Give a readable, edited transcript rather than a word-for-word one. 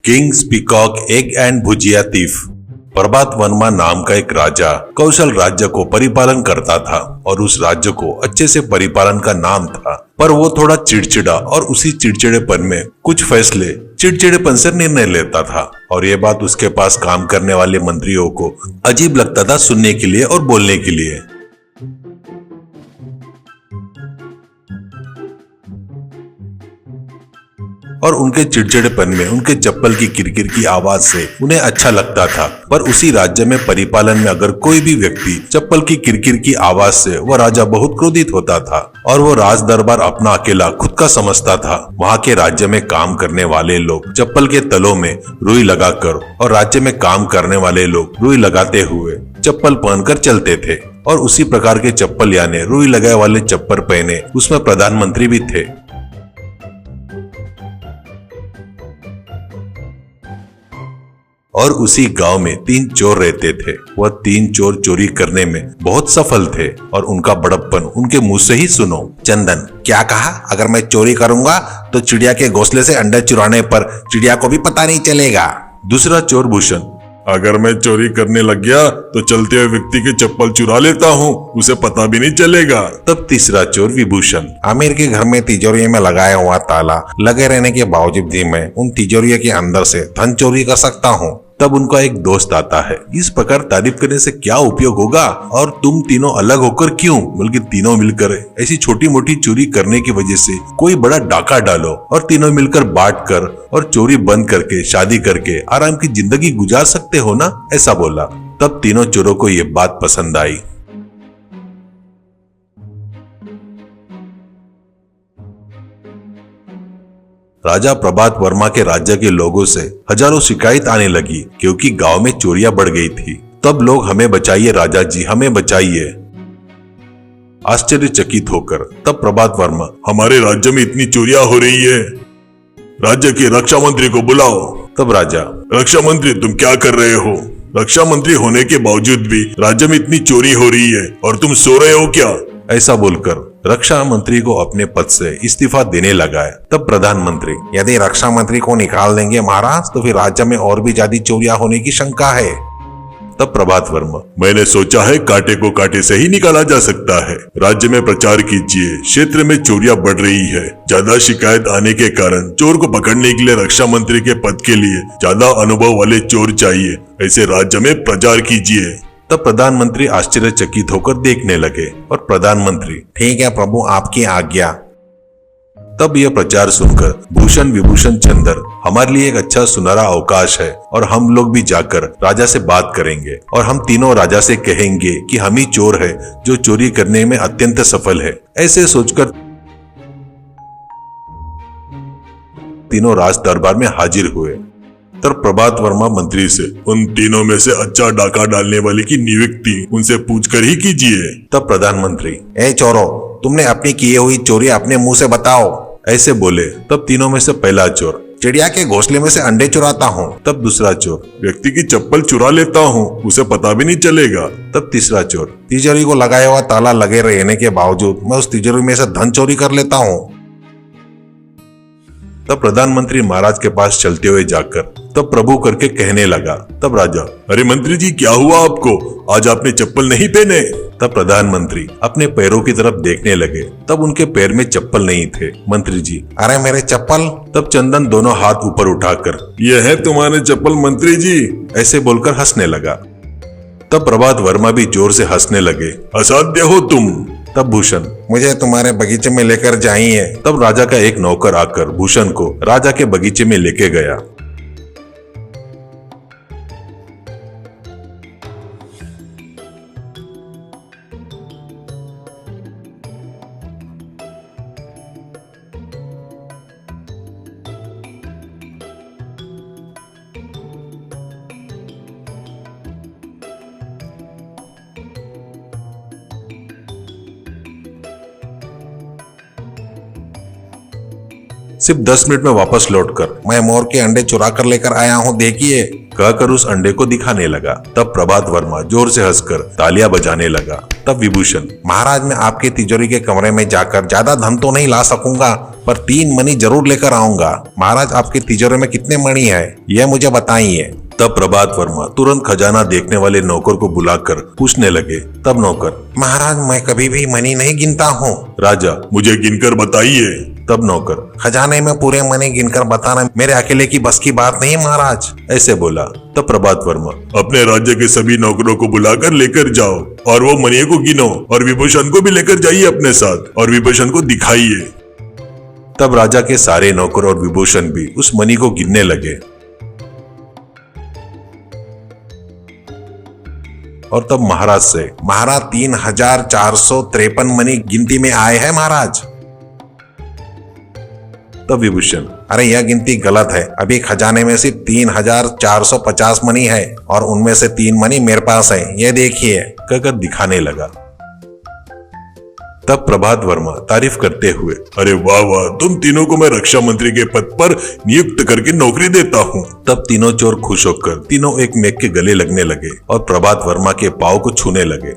Kings peacock egg and bhujia thief. Prabhat Verma नाम का एक राजा कौशल राज्य को परिपालन करता था और उस राज्य को अच्छे से परिपालन का नाम था, पर वो थोड़ा चिड़चिड़ा और उसी चिड़चिड़ेपन में कुछ फैसले चिड़चिड़ेपन से निर्णय लेता था और ये बात उसके पास काम करने वाले मंत्रियों को अजीब लगता था सुनने के लिए और बोलने के लिए। और उनके चिड़चिड़ेपन में उनके चप्पल की किरकिर की आवाज से उन्हें अच्छा लगता था, पर उसी राज्य में परिपालन में अगर कोई भी व्यक्ति चप्पल की किरकिर की आवाज से वह राजा बहुत क्रोधित होता था और वो राज दरबार अपना अकेला खुद का समझता था। वहाँ के राज्य में काम करने वाले लोग चप्पल के तलों में रुई लगाकर और राज्य में काम करने वाले लोग रुई लगाते हुए चप्पल पहनकर चलते थे और उसी प्रकार के चप्पल यानी रुई लगाए वाले चप्पल पहने उसमें प्रधानमंत्री भी थे। और उसी गांव में 3 चोर रहते थे। वह 3 चोर चोरी करने में बहुत सफल थे और उनका बड़प्पन उनके मुंह से ही सुनो। चंदन, क्या कहा? अगर मैं चोरी करूंगा तो चिड़िया के घोंसले से अंडे चुराने पर चिड़िया को भी पता नहीं चलेगा। दूसरा चोर भूषण, अगर मैं चोरी करने लग गया तो चलते हुए व्यक्ति की चप्पल चुरा लेता हूँ, उसे पता भी नहीं चलेगा। तब तीसरा चोर विभूषण, आमिर के घर में तिजोरी में लगाया हुआ ताला लगे रहने के बावजूद भी मैं उन तिजोरियों के अंदर से धन चोरी कर सकता हूँ। तब उनका एक दोस्त आता है, इस प्रकार तारीफ करने से क्या उपयोग होगा और तुम तीनों अलग होकर क्यों, बल्कि तीनों मिलकर ऐसी छोटी मोटी चोरी करने की वजह से कोई बड़ा डाका डालो और तीनों मिलकर बांट कर और चोरी बंद करके शादी करके आराम की जिंदगी गुजार सकते हो ना, ऐसा बोला। तब तीनों चोरों को ये बात पसंद आई। राजा प्रभात वर्मा के राज्य के लोगों से हजारों शिकायत आने लगी क्योंकि गांव में चोरियां बढ़ गई थी। तब लोग हमें बचाइए राजा जी, हमें बचाइए, आश्चर्यचकित होकर तब प्रभात वर्मा, हमारे राज्य में इतनी चोरियां हो रही है, राज्य के रक्षा मंत्री को बुलाओ। तब राजा, रक्षा मंत्री तुम क्या कर रहे हो? रक्षा मंत्री होने के बावजूद भी राज्य में इतनी चोरी हो रही है और तुम सो रहे हो क्या? ऐसा बोलकर रक्षा मंत्री को अपने पद से इस्तीफा देने लगा है। तब प्रधानमंत्री, यदि रक्षा मंत्री को निकाल देंगे महाराज तो फिर राज्य में और भी ज्यादा चोरियां होने की शंका है। तब प्रभात वर्मा, मैंने सोचा है कांटे को कांटे से ही निकाला जा सकता है। राज्य में प्रचार कीजिए, क्षेत्र में चोरियां बढ़ रही है। ज्यादा शिकायत आने के कारण चोर को पकड़ने के लिए रक्षा मंत्री के पद के लिए ज्यादा अनुभव वाले चोर चाहिए, ऐसे राज्य में प्रचार कीजिए। तब प्रधानमंत्री आश्चर्यचकित होकर देखने लगे और प्रधानमंत्री, ठीक है प्रभु, आपकी आज्ञा। तब यह प्रचार सुनकर भूषण विभूषण चंदर, हमारे लिए एक अच्छा सुनहरा अवकाश है और हम लोग भी जाकर राजा से बात करेंगे और हम तीनों राजा से कहेंगे कि हम ही चोर है जो चोरी करने में अत्यंत सफल है। ऐसे सोचकर तीनों राज दरबार में हाजिर हुए। तब प्रभात वर्मा मंत्री से, उन तीनों में से अच्छा डाका डालने वाले की नियुक्ति उनसे पूछकर ही कीजिए। तब प्रधानमंत्री, ए चोरों, तुमने अपनी की हुई चोरी अपने मुंह से बताओ, ऐसे बोले। तब तीनों में से पहला चोर, चिड़िया के घोंसले में से अंडे चुराता हूँ। तब दूसरा चोर, व्यक्ति की चप्पल चुरा लेता हूँ, उसे पता भी नहीं चलेगा। तब तीसरा चोर, तिजोरी को लगाया हुआ ताला लगे रहने के बावजूद मैं उस तिजोरी में से धन चोरी कर लेता हूँ। तब प्रधानमंत्री महाराज के पास चलते हुए जाकर तब प्रभु करके कहने लगा। तब राजा, अरे मंत्री जी क्या हुआ आपको, आज आपने चप्पल नहीं पहने? तब प्रधानमंत्री अपने पैरों की तरफ देखने लगे। तब उनके पैर में चप्पल नहीं थे। मंत्री जी, अरे मेरे चप्पल। तब चंदन दोनों हाथ ऊपर उठाकर, यह है तुम्हारे चप्पल मंत्री जी, ऐसे बोलकर हंसने लगा। तब प्रभात वर्मा भी जोर से हंसने लगे। असाध्य हो तुम। तब भूषण, मुझे तुम्हारे बगीचे में लेकर जाइए। तब राजा का एक नौकर आकर भूषण को राजा के बगीचे में लेके गया। सिर्फ 10 मिनट में वापस लौटकर मैं मोर के अंडे चुरा कर लेकर आया हूँ, देखिए। कहकर उस अंडे को दिखाने लगा। तब प्रभात वर्मा जोर से हंसकर तालियां बजाने लगा। तब विभूषण, महाराज मैं आपके तिजोरी के कमरे में जाकर ज्यादा धन तो नहीं ला सकूंगा, पर 3 मणि जरूर लेकर आऊंगा। महाराज आपके तिजोरी में कितने मणि है यह मुझे बताइए। तब प्रभात वर्मा तुरंत खजाना देखने वाले नौकर को बुलाकर पूछने लगे। तब नौकर, महाराज मैं कभी भी मणि नहीं गिनता हूँ। राजा, मुझे गिनकर बताइए। तब नौकर, खजाने में पूरे मणि गिनकर बताना मेरे अकेले की बस की बात नहीं महाराज। ऐसे बोला। तब प्रभात वर्मा, अपने राज्य के सभी नौकरों को बुलाकर लेकर जाओ और वो मणियों को गिनो और विभूषण को भी लेकर जाइए अपने साथ और विभूषण को दिखाइए। तब राजा के सारे नौकर और विभूषण भी उस मणि को गिनने लगे। और तब महाराज से, महाराज 3453 मणि गिनती में आए हैं महाराज। तब विभूषण, अरे यह गिनती गलत है, अभी खजाने में सिर्फ 3450 मणि है और उनमें से 3 मणि मेरे पास है, ये देखिए, कहकर दिखाने लगा। तब प्रभात वर्मा तारीफ करते हुए, अरे वाह वाह, तुम तीनों को मैं रक्षा मंत्री के पद पर नियुक्त करके नौकरी देता हूँ। तब तीनों चोर खुश होकर तीनों एक मेघ के गले लगने लगे और प्रभात वर्मा के पांव को छूने लगे।